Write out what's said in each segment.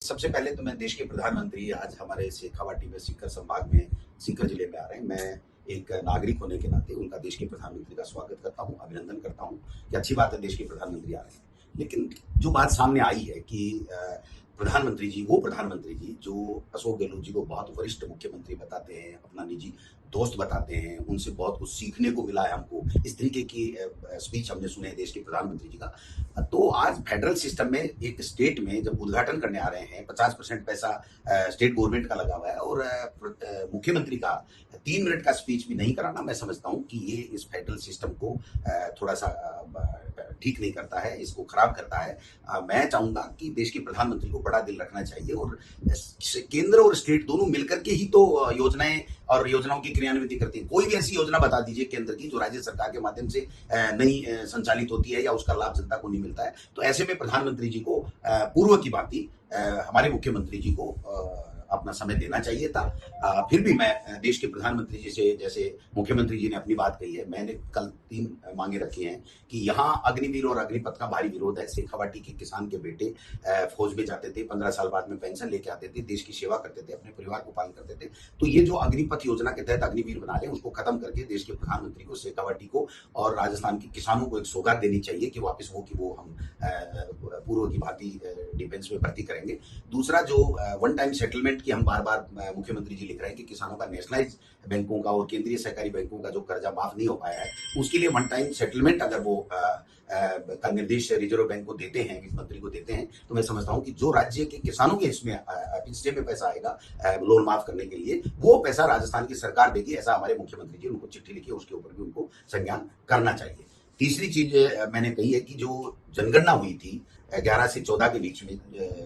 सबसे पहले तो मैं देश के प्रधानमंत्री आज हमारे शेखावाटी में सीकर संभाग में सीकर जिले में आ रहे हैं। मैं एक नागरिक होने के नाते उनका देश के प्रधानमंत्री का स्वागत करता हूं, अभिनंदन करता हूं कि अच्छी बात है देश के प्रधानमंत्री आ रहे हैं। लेकिन जो बात सामने आई है कि प्रधानमंत्री जी जो अशोक गहलोत जी को बहुत वरिष्ठ मुख्यमंत्री बताते हैं, अपना निजी दोस्त बताते हैं, उनसे बहुत कुछ सीखने को मिला है हमको, इस तरीके की स्पीच हमने सुने देश के प्रधानमंत्री जी का। तो आज फेडरल सिस्टम में एक स्टेट में जब उद्घाटन करने आ रहे हैं, 50% पैसा स्टेट गवर्नमेंट का लगा हुआ है और मुख्यमंत्री का 3 मिनट का स्पीच भी नहीं कराना, मैं समझता हूँ कि ये इस फेडरल सिस्टम को थोड़ा सा ठीक नहीं करता है, इसको खराब करता है। मैं चाहूंगा कि देश के प्रधानमंत्री को बड़ा दिल रखना चाहिए और केंद्र और स्टेट दोनों मिलकर के ही तो योजनाएं और योजनाओं की क्रियान्वित करती है। कोई भी ऐसी योजना बता दीजिए केंद्र की जो राज्य सरकार के माध्यम से नहीं संचालित होती है या उसका लाभ जनता को नहीं मिलता है, तो ऐसे में प्रधानमंत्री जी को पूर्व की भांति हमारे मुख्यमंत्री जी को अपना समय देना चाहिए था। फिर भी मैं देश के प्रधानमंत्री जी से, जैसे मुख्यमंत्री जी ने अपनी बात कही है, मैंने कल 3 मांगे रखी हैं कि यहाँ अग्निवीर और अग्निपथ का भारी विरोध है। शेखावाटी के किसान के बेटे फौज में जाते थे, 15 साल बाद में पेंशन लेके आते थे, देश की सेवा करते थे, अपने परिवार को पालन करते थे। तो ये जो अग्निपथ योजना के तहत अग्निवीर बना लें, उसको खत्म करके देश के प्रधानमंत्री को, शेखावाटी को और राजस्थान के किसानों को एक सौगात देनी चाहिए कि वापस वो हम पूर्व की भांति डिफेंस में भर्ती करेंगे। दूसरा, जो वन टाइम सेटलमेंट की हम बार बार मुख्यमंत्री जी लिख रहे हैं कि किसानों का नेशनलाइज बैंकों का और केंद्रीय सहकारी बैंकों का जो कर्जा माफ नहीं हो पाया है, उसके लिए वन टाइम सेटलमेंट अगर वो का निर्देश रिजर्व बैंक को देते हैं, वित्त मंत्री को देते हैं, तो मैं समझता हूं कि जो राज्य के किसानों के इसमें हिस्से में पैसा आएगा लोन माफ करने के लिए, वो पैसा राजस्थान की सरकार देगी। ऐसा हमारे मुख्यमंत्री जी उनको चिट्ठी लिखी है, उसके ऊपर भी उनको संज्ञान करना चाहिए। तीसरी चीज मैंने कही है कि जो जनगणना हुई थी 11 से 14 के बीच में,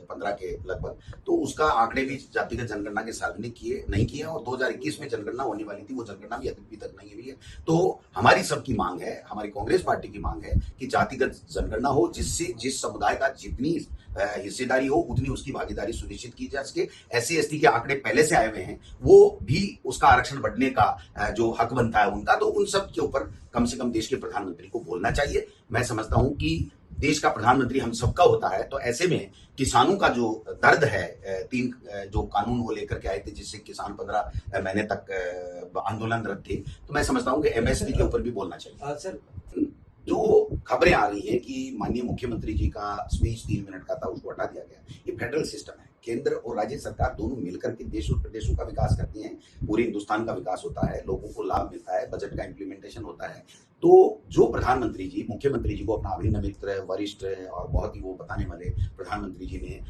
15 के लगभग, तो उसका आंकड़े भी जातिगत जनगणना के सार्वजनिक नहीं किया और 2021 में जनगणना होने वाली थी, वो जनगणना भी अभी तक नहीं हुई है। तो हमारी सबकी मांग है, हमारी कांग्रेस पार्टी की मांग है कि जातिगत जनगणना हो, जिससे जिस समुदाय का जितनी हिस्सेदारी हो उतनी उसकी भागीदारी सुनिश्चित की जा सके। SC/ST के आंकड़े पहले से आए हुए हैं, वो भी उसका आरक्षण बढ़ने का जो हक बनता है उनका, तो उन सब के ऊपर कम से कम देश के प्रधानमंत्री को बोलना चाहिए। मैं समझता हूं कि देश का प्रधानमंत्री हम सबका होता है, तो ऐसे में किसानों का जो दर्द है, 3 जो कानून वो लेकर के आए थे जिससे किसान 15 महीने तक आंदोलनरत थे, तो मैं समझता हूं कि MSP के ऊपर भी बोलना चाहिए। सर, जो खबरें आ रही हैं कि माननीय मुख्यमंत्री जी का स्पीच 3 मिनट का था, उसको हटा दिया गया, ये फेडरल सिस्टम है। केंद्र और राज्य सरकार दोनों मिलकर के देश और प्रदेशों का विकास करती हैं, पूरे हिंदुस्तान का विकास होता है, लोगों को लाभ मिलता है, बजट का इम्प्लीमेंटेशन होता है। तो जो प्रधानमंत्री जी मुख्यमंत्री जी को अपना अभिन्न मित्र, वरिष्ठ और बहुत ही वो बताने वाले प्रधानमंत्री जी ने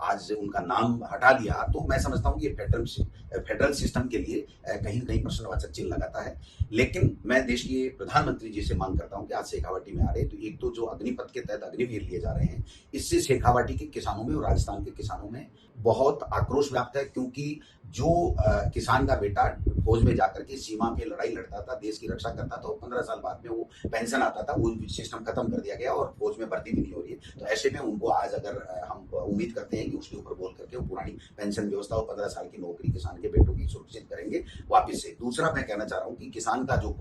आज उनका नाम हटा लिया, तो मैं समझता हूँ कि फेडरल सिस्टम के लिए कहीं न कहीं प्रश्नवाचक चिन्ह लगाता है। लेकिन मैं देश के प्रधानमंत्री जी से मांग करता हूँ कि आज शेखावाटी में आ रहे हैं, तो एक तो जो अग्निपथ के तहत अग्निवीर लिए जा रहे हैं, इससे शेखावाटी के किसानों में और राजस्थान के किसानों में बहुत आक्रोश व्याप्त है, क्योंकि जो किसान का बेटा फौज में जाकर के सीमा पे लड़ाई लड़ता था, देश की रक्षा करता था, 15 साल बाद में वो पेंशन आता था, वो सिस्टम खत्म कर दिया गया और फौज में भर्ती भी नहीं हो रही है। तो ऐसे में उनको आज अगर हम उम्मीद करते हैं कि उसके ऊपर बोल करके वो पुरानी पेंशन व्यवस्था और 15 साल की नौकरी किसान के बेटों की सुरक्षित करेंगे वापिस से। दूसरा, मैं कहना चाह रहा हूँ कि किसान का जो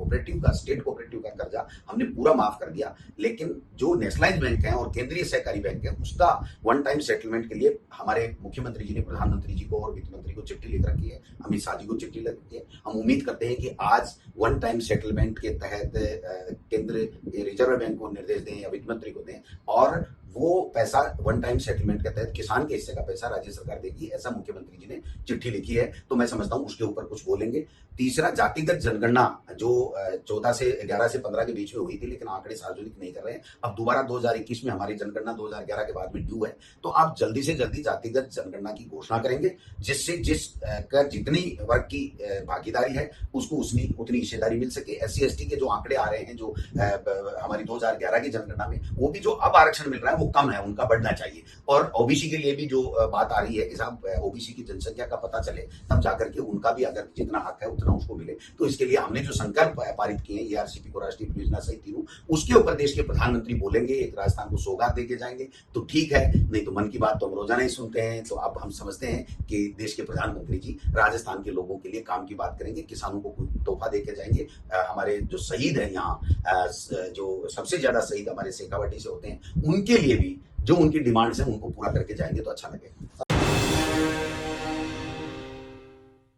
स्टेट कोऑपरेटिव का कर्जा हमने पूरा माफ कर दिया, लेकिन जो नेशनलाइज बैंक है और केंद्रीय सहकारी बैंक है, उसका वन टाइम सेटलमेंट के लिए हमारे मुख्यमंत्री जी ने प्रधानमंत्री जी को और वित्त मंत्री को चिट्ठी लिख रखी है, अमित शाह जी को चिट्ठी लिख रखी है। हम उम्मीद करते हैं कि आज वन टाइम सेटलमेंट के तहत केंद्र रिजर्व बैंक को निर्देश दें या वित्त मंत्री को दें और वो पैसा वन टाइम सेटलमेंट के तहत किसान के हिस्से का पैसा राज्य सरकार देगी, ऐसा मुख्यमंत्री जी ने चिट्ठी लिखी है। तो मैं समझता हूं उसके ऊपर कुछ बोलेंगे। तीसरा, जातिगत जनगणना जो 11 से 15 के बीच में हुई थी, लेकिन आंकड़े सार्वजनिक नहीं कर रहे हैं। अब दोबारा 2021 में हमारी जनगणना 2011 के बाद में ड्यू है, तो आप जल्दी से जल्दी जातिगत जनगणना की घोषणा करेंगे, जिससे जितनी वर्ग की भागीदारी है उसको उतनी हिस्सेदारी मिल सके। SC/ST के जो आंकड़े आ रहे हैं जो हमारी 2011 की जनगणना में, वो भी जो अब आरक्षण मिल रहा है वो कम है, उनका बढ़ना चाहिए। और OBC के लिए भी जो बात आ रही है कि साहब OBC की जनसंख्या का पता चले, तब जाकर के उनका भी अगर जितना हक है उतना उसको मिले। तो इसके लिए हमने जो संकल्प पारित किए हैं, ERCP को राष्ट्रीय परियोजना सहित तीनों, उसके ऊपर देश के प्रधानमंत्री बोलेंगे, एक राजस्थान को सौगात देके जाएंगे, तो ठीक है। नहीं तो मन की बात तो हम रोजाना ही सुनते हैं। तो अब हम समझते हैं कि देश के प्रधानमंत्री जी राजस्थान के लोगों के लिए काम की बात करेंगे, किसानों को कोई तोहफा देके जाएंगे। हमारे जो शहीद है यहाँ, जो सबसे ज्यादा शहीद हमारे शेखावाटी से होते हैं, उनके लिए भी जो उनकी डिमांड्स हैं उनको पूरा करके जाएंगे, तो अच्छा लगेगा।